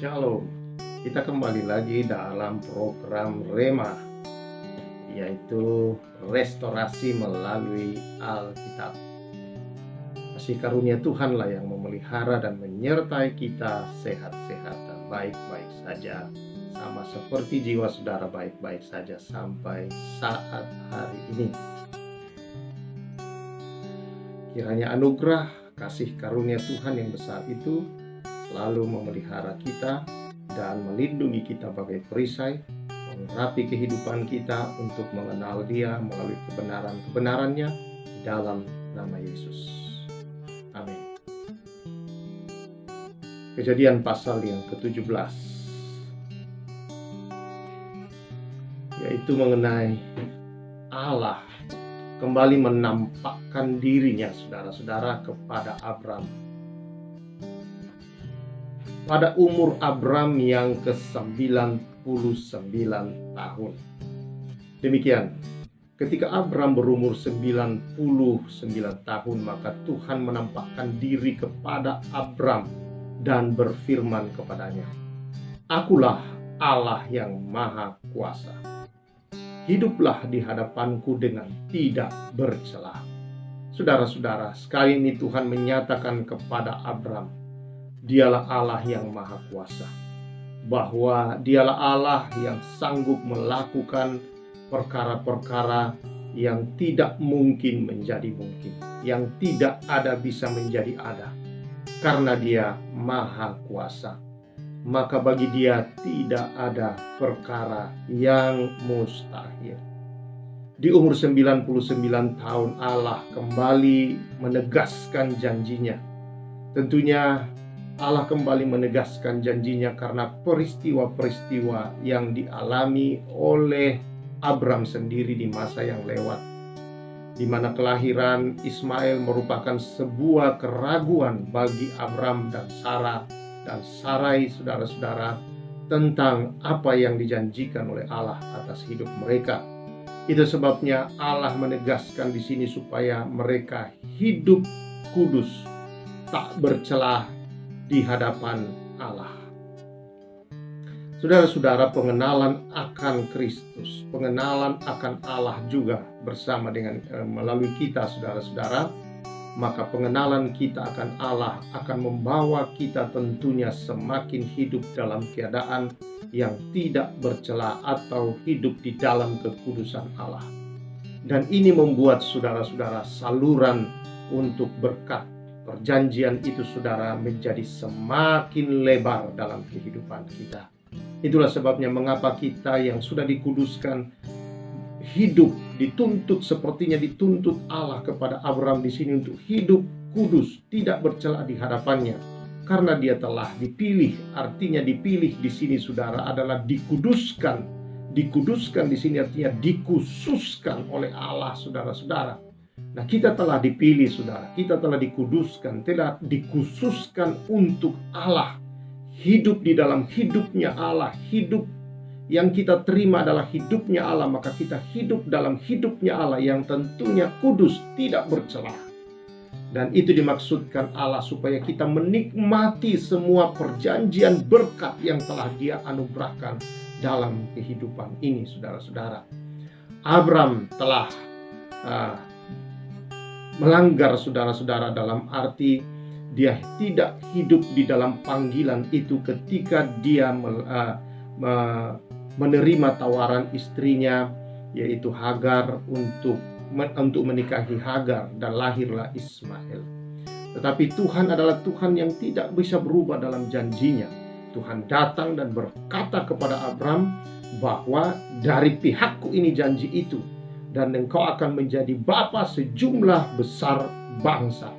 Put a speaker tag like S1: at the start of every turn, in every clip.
S1: Shalom, kita kembali lagi dalam program Rema, yaitu restorasi melalui Alkitab. Kasih karunia Tuhanlah yang memelihara dan menyertai kita sehat-sehat dan baik-baik saja, sama seperti jiwa saudara baik-baik saja sampai saat hari ini. Kiranya anugerah kasih karunia Tuhan yang besar itu selalu memelihara kita dan melindungi kita bagai perisai, mengurapi kehidupan kita untuk mengenal Dia melalui kebenaran-kebenarannya dalam nama Yesus. Amin. Kejadian pasal yang ke-17, yaitu mengenai Allah kembali menampakkan dirinya, saudara-saudara, kepada Abram. Pada umur Abram yang ke-99 tahun. Demikian, ketika Abram berumur 99 tahun, maka Tuhan menampakkan diri kepada Abram dan berfirman kepadanya, "Akulah Allah yang Maha Kuasa. Hiduplah di hadapanku dengan tidak bercela." Saudara-saudara, sekali ini Tuhan menyatakan kepada Abram, Dialah Allah yang Maha Kuasa, bahwa Dialah Allah yang sanggup melakukan perkara-perkara yang tidak mungkin menjadi mungkin, yang tidak ada bisa menjadi ada. Karena Dia Maha Kuasa, maka bagi Dia tidak ada perkara yang mustahil. Di umur 99 tahun Allah kembali menegaskan janjinya. Tentunya Allah kembali menegaskan janjinya karena peristiwa-peristiwa yang dialami oleh Abram sendiri di masa yang lewat, di mana kelahiran Ismail merupakan sebuah keraguan bagi Abram dan Sarah dan Sarai, saudara-saudara, tentang apa yang dijanjikan oleh Allah atas hidup mereka. Itu sebabnya Allah menegaskan di sini supaya mereka hidup kudus, tak bercelah di hadapan Allah. Saudara-saudara, pengenalan akan Kristus, pengenalan akan Allah juga bersama dengan melalui kita, saudara-saudara, maka pengenalan kita akan Allah akan membawa kita tentunya semakin hidup dalam keadaan yang tidak bercela atau hidup di dalam kekudusan Allah. Dan ini membuat saudara-saudara saluran untuk berkat perjanjian itu, saudara, menjadi semakin lebar dalam kehidupan kita. Itulah sebabnya mengapa kita yang sudah dikuduskan hidup dituntut sepertinya dituntut Allah kepada Abram di sini untuk hidup kudus, tidak bercela di hadapannya, karena dia telah dipilih. Artinya dipilih di sini, saudara, adalah dikuduskan. Dikuduskan di sini artinya dikhususkan oleh Allah, saudara-saudara. Nah, kita telah dipilih, saudara. Kita telah dikuduskan, telah dikhususkan untuk Allah. Hidup di dalam hidupnya Allah. Hidup yang kita terima adalah hidupnya Allah. Maka kita hidup dalam hidupnya Allah yang tentunya kudus, tidak bercelah. Dan itu dimaksudkan Allah supaya kita menikmati semua perjanjian berkat yang telah Dia anugerahkan dalam kehidupan ini, saudara-saudara. Abram telah melanggar, saudara-saudara, dalam arti dia tidak hidup di dalam panggilan itu ketika dia menerima tawaran istrinya, yaitu Hagar, untuk menikahi Hagar, dan lahirlah Ismail. Tetapi Tuhan adalah Tuhan yang tidak bisa berubah dalam janjinya. Tuhan datang dan berkata kepada Abram bahwa dari pihakku ini janji itu, dan engkau akan menjadi bapa sejumlah besar bangsa.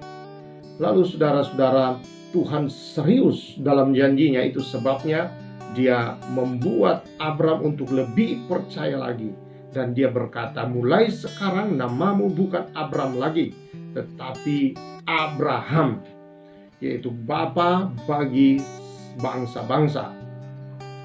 S1: Lalu saudara-saudara, Tuhan serius dalam janjinya. Itu sebabnya Dia membuat Abram untuk lebih percaya lagi. Dan Dia berkata, mulai sekarang namamu bukan Abram lagi, tetapi Abraham, yaitu bapa bagi bangsa-bangsa,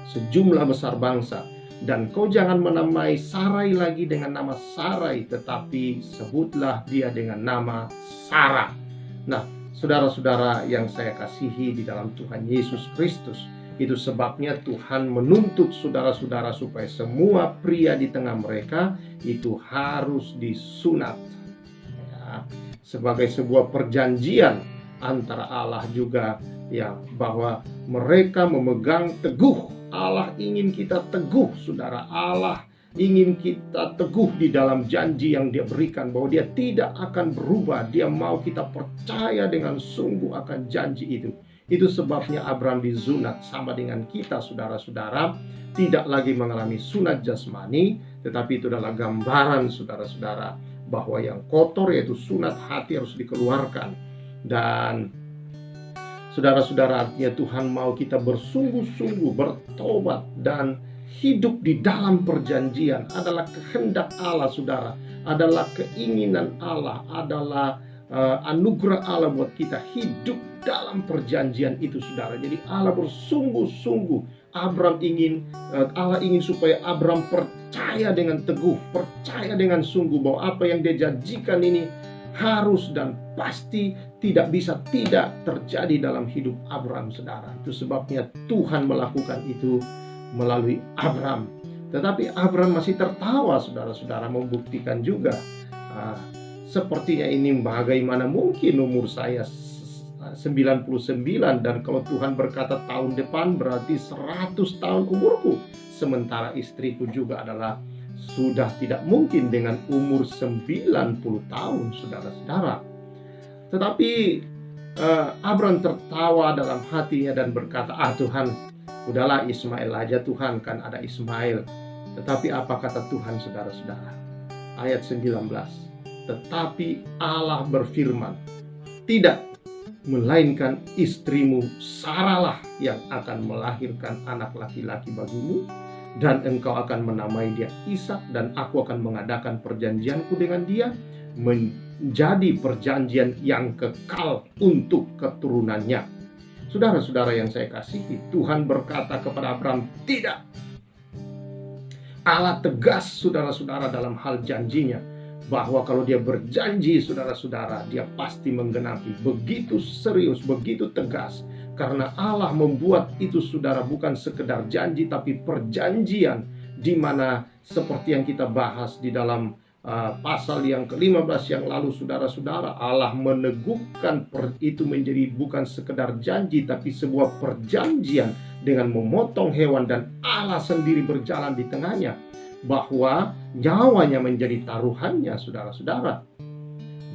S1: sejumlah besar bangsa. Dan kau jangan menamai Sarai lagi dengan nama Sarai, tetapi sebutlah dia dengan nama Sarah. Nah, saudara-saudara yang saya kasihi di dalam Tuhan Yesus Kristus, Itu sebabnya Tuhan menuntut saudara-saudara supaya semua pria di tengah mereka itu harus disunat, ya, sebagai sebuah perjanjian antara Allah juga, ya, bahwa mereka memegang teguh. Allah ingin kita teguh, saudara. Allah ingin kita teguh di dalam janji yang Dia berikan, bahwa Dia tidak akan berubah. Dia mau kita percaya dengan sungguh akan janji itu. Itu sebabnya Abraham disunat sama dengan kita, saudara-saudara, tidak lagi mengalami sunat jasmani, tetapi itu adalah gambaran, saudara-saudara, bahwa yang kotor, yaitu sunat hati, harus dikeluarkan. Dan saudara-saudara, artinya Tuhan mau kita bersungguh-sungguh bertobat dan hidup di dalam perjanjian. Adalah kehendak Allah, saudara, adalah keinginan Allah, adalah anugerah Allah buat kita hidup dalam perjanjian itu, saudara. Jadi Allah bersungguh-sungguh, Allah ingin supaya Abraham percaya dengan teguh, percaya dengan sungguh bahwa apa yang Dia janjikan ini harus dan pasti tidak bisa tidak terjadi dalam hidup Abraham, saudara. Itu sebabnya Tuhan melakukan itu melalui Abraham. Tetapi Abraham masih tertawa, saudara-saudara, membuktikan juga, sepertinya ini bagaimana mungkin umur saya 99, dan kalau Tuhan berkata tahun depan berarti 100 tahun umurku, sementara istriku juga adalah sudah tidak mungkin dengan umur 90 tahun, saudara-saudara. Tetapi Abraham tertawa dalam hatinya dan berkata, Tuhan, udahlah Ismail aja Tuhan, kan ada Ismail. Tetapi apa kata Tuhan, saudara-saudara? Ayat 19, tetapi Allah berfirman, tidak, melainkan istrimu Saralah yang akan melahirkan anak laki-laki bagimu, dan engkau akan menamai dia Ishak, dan aku akan mengadakan perjanjianku dengan dia menjadi perjanjian yang kekal untuk keturunannya. Saudara-saudara yang saya kasihi, Tuhan berkata kepada Abraham, tidak. Allah tegas, saudara-saudara, dalam hal janjinya, bahwa kalau Dia berjanji, saudara-saudara, Dia pasti menggenapi. Begitu serius, begitu tegas. Karena Allah membuat itu, saudara, bukan sekedar janji, tapi perjanjian, di mana seperti yang kita bahas di dalam pasal yang ke-15 yang lalu, saudara-saudara, Allah meneguhkan itu menjadi bukan sekedar janji, tapi sebuah perjanjian dengan memotong hewan, dan Allah sendiri berjalan di tengahnya, bahwa nyawanya menjadi taruhannya, saudara-saudara.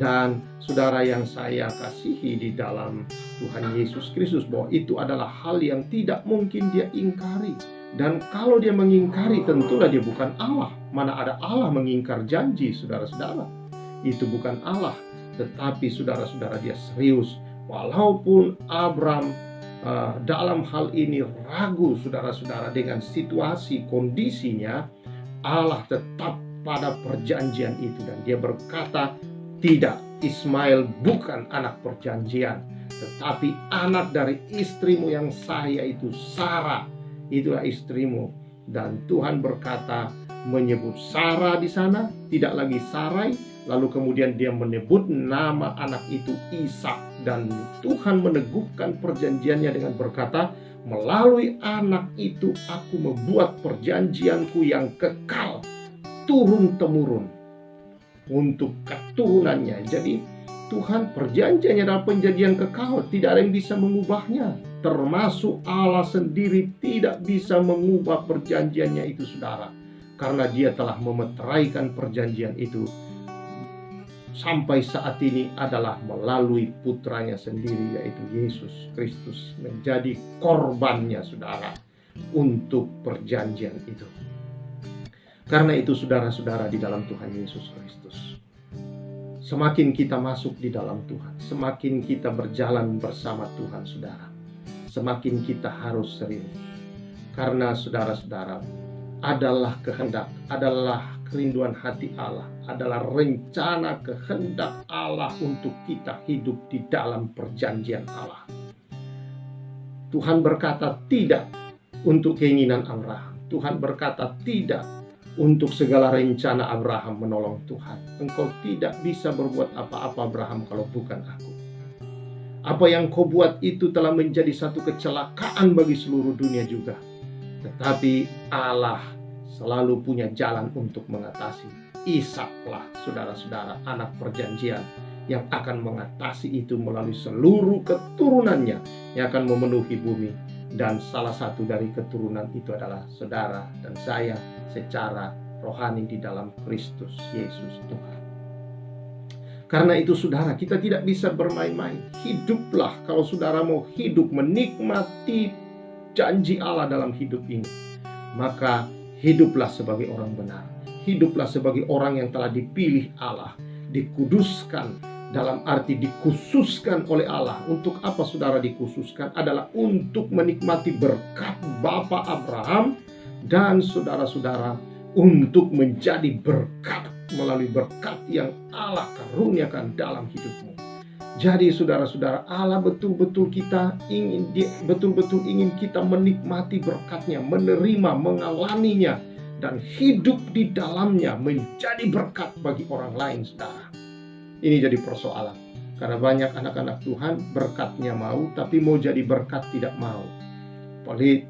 S1: Dan saudara yang saya kasihi di dalam Tuhan Yesus Kristus, bahwa itu adalah hal yang tidak mungkin Dia ingkari. Dan kalau Dia mengingkari, tentulah Dia bukan Allah. Mana ada Allah mengingkar janji, saudara-saudara. Itu bukan Allah. Tetapi saudara-saudara, Dia serius. Walaupun Abraham dalam hal ini ragu, saudara-saudara, dengan situasi kondisinya, Allah tetap pada perjanjian itu. Dan Dia berkata, tidak, Ismail bukan anak perjanjian, tetapi anak dari istrimu yang sah, yaitu Sarah. Itulah istrimu. Dan Tuhan berkata, menyebut Sarah di sana, tidak lagi Sarai. Lalu kemudian Dia menyebut nama anak itu Ishak. Dan Tuhan meneguhkan perjanjiannya dengan berkata, melalui anak itu aku membuat perjanjianku yang kekal turun-temurun untuk keturunannya. Jadi Tuhan, perjanjiannya adalah perjanjian kekal, tidak ada yang bisa mengubahnya, termasuk Allah sendiri tidak bisa mengubah perjanjiannya itu, saudara, karena Dia telah memeteraikan perjanjian itu sampai saat ini adalah melalui putranya sendiri, yaitu Yesus Kristus, menjadi korbannya, saudara, untuk perjanjian itu. Karena itu, saudara-saudara, di dalam Tuhan Yesus Kristus, semakin kita masuk di dalam Tuhan, semakin kita berjalan bersama Tuhan, saudara, semakin kita harus serius. Karena saudara-saudara, adalah kehendak, adalah kerinduan hati Allah, adalah rencana kehendak Allah untuk kita hidup di dalam perjanjian Allah. Tuhan berkata tidak untuk keinginan Abraham. Tuhan berkata tidak untuk segala rencana Abraham menolong Tuhan. Engkau tidak bisa berbuat apa-apa, Abraham, kalau bukan aku. Apa yang kau buat itu telah menjadi satu kecelakaan bagi seluruh dunia juga. Tetapi Allah selalu punya jalan untuk mengatasi. Ishaklah, saudara-saudara, anak perjanjian yang akan mengatasi itu melalui seluruh keturunannya yang akan memenuhi bumi. Dan salah satu dari keturunan itu adalah saudara dan saya secara rohani di dalam Kristus Yesus Tuhan. Karena itu saudara, kita tidak bisa bermain-main. Hiduplah, kalau saudara mau hidup menikmati janji Allah dalam hidup ini, maka hiduplah sebagai orang benar. Hiduplah sebagai orang yang telah dipilih Allah, dikuduskan, dalam arti dikhususkan oleh Allah. Untuk apa saudara dikhususkan? Adalah untuk menikmati berkat Bapa Abraham dan saudara-saudara, untuk menjadi berkat melalui berkat yang Allah karuniakan dalam hidupmu. Jadi saudara-saudara, Allah betul-betul ingin kita menikmati berkatnya, menerima, mengalaminya, dan hidup di dalamnya menjadi berkat bagi orang lain, saudara. Ini jadi persoalan, karena banyak anak-anak Tuhan berkatnya mau, tapi mau jadi berkat tidak mau. Pelit,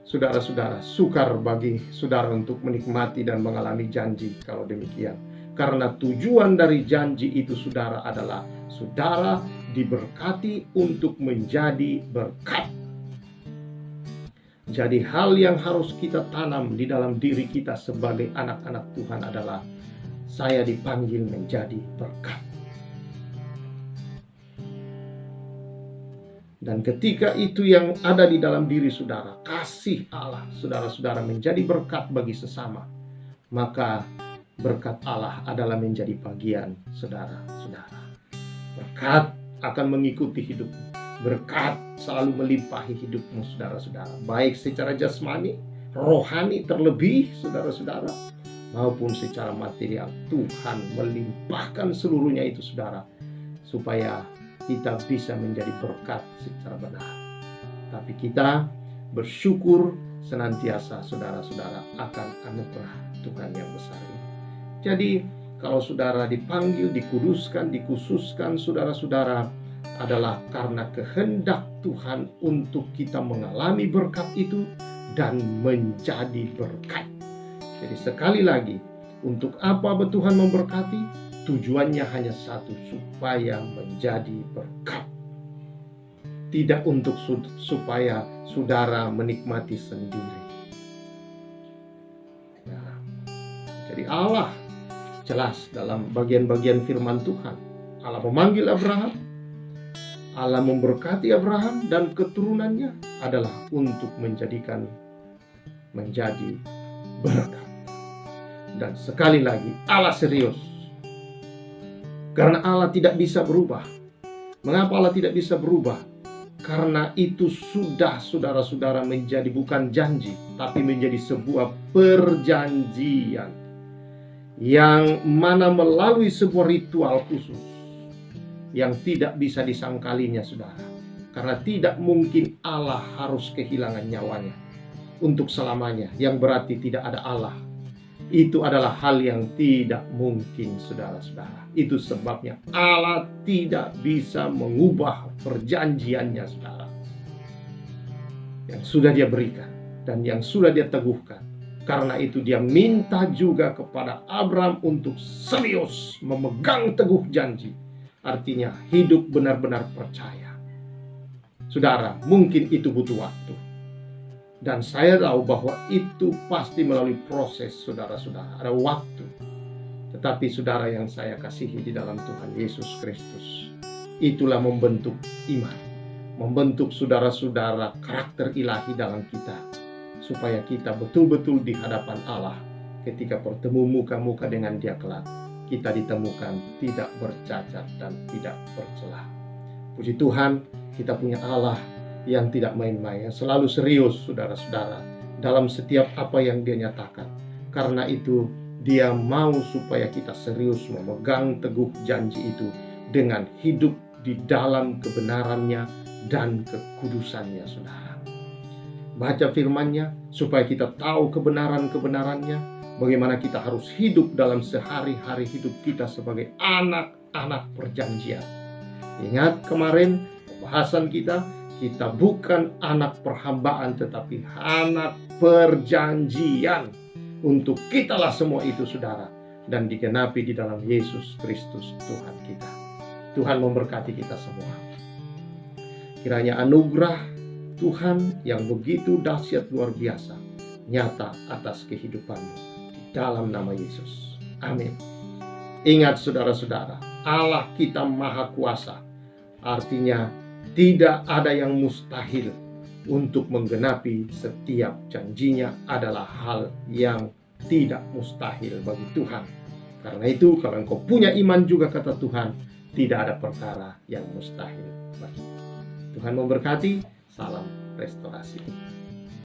S1: saudara-saudara, sukar bagi saudara untuk menikmati dan mengalami janji kalau demikian. Karena tujuan dari janji itu saudara adalah saudara diberkati untuk menjadi berkat. Jadi hal yang harus kita tanam di dalam diri kita sebagai anak-anak Tuhan adalah saya dipanggil menjadi berkat. Dan ketika itu yang ada di dalam diri saudara, kasih Allah, saudara-saudara, menjadi berkat bagi sesama, maka berkat Allah adalah menjadi bagian saudara-saudara. Berkat akan mengikuti hidupmu. Berkat selalu melimpahi hidupmu, saudara-saudara. Baik secara jasmani, rohani terlebih, saudara-saudara, maupun secara material. Tuhan melimpahkan seluruhnya itu, saudara, supaya kita bisa menjadi berkat secara benar. Tapi kita bersyukur senantiasa, saudara-saudara, akan anugerah Tuhan yang besar ini. Jadi kalau saudara dipanggil, dikuduskan, dikhususkan, saudara-saudara, adalah karena kehendak Tuhan untuk kita mengalami berkat itu dan menjadi berkat. Jadi sekali lagi, untuk apa Tuhan memberkati? Tujuannya hanya satu, supaya menjadi berkat. Tidak untuk supaya saudara menikmati sendiri. Nah, jadi Allah jelas dalam bagian-bagian firman Tuhan. Allah memanggil Abraham, Allah memberkati Abraham dan keturunannya adalah untuk menjadi berkat. Dan sekali lagi, Allah serius. Karena Allah tidak bisa berubah. Mengapa Allah tidak bisa berubah? Karena itu sudah saudara-saudara menjadi bukan janji, tapi menjadi sebuah perjanjian yang mana melalui sebuah ritual khusus yang tidak bisa disangkalinya, saudara. Karena tidak mungkin Allah harus kehilangan nyawanya untuk selamanya, yang berarti tidak ada Allah. Itu adalah hal yang tidak mungkin, saudara-saudara. Itu sebabnya Allah tidak bisa mengubah perjanjiannya, saudara, yang sudah Dia berikan dan yang sudah Dia teguhkan. Karena itu Dia minta juga kepada Abraham untuk serius memegang teguh janji. Artinya hidup benar-benar percaya. Saudara, mungkin itu butuh waktu. Dan saya tahu bahwa itu pasti melalui proses, saudara-saudara. Ada waktu. Tetapi saudara yang saya kasihi di dalam Tuhan Yesus Kristus, itulah membentuk iman. Membentuk saudara-saudara karakter ilahi dalam kita. Supaya kita betul-betul di hadapan Allah. Ketika bertemu muka-muka dengan Dia kelak, kita ditemukan tidak bercacat dan tidak bercela. Puji Tuhan, kita punya Allah yang tidak main-main, yang selalu serius, saudara-saudara, dalam setiap apa yang Dia nyatakan. Karena itu Dia mau supaya kita serius memegang teguh janji itu dengan hidup di dalam kebenarannya dan kekudusannya, saudara. Baca firman-Nya supaya kita tahu kebenaran-kebenarannya, bagaimana kita harus hidup dalam sehari-hari hidup kita sebagai anak-anak perjanjian. Ingat kemarin Bahasan kita bukan anak perhambaan tetapi anak perjanjian. Untuk kitalah semua itu, saudara, dan digenapi di dalam Yesus Kristus Tuhan kita. Tuhan memberkati kita semua. Kiranya anugerah Tuhan yang begitu dahsyat luar biasa nyata atas kehidupanmu di dalam nama Yesus. Amin. Ingat saudara-saudara, Allah kita maha kuasa. Artinya tidak ada yang mustahil. Untuk menggenapi setiap janjinya adalah hal yang tidak mustahil bagi Tuhan. Karena itu kalau engkau punya iman juga, kata Tuhan, tidak ada perkara yang mustahil bagi Tuhan. Memberkati. Salam restorasi.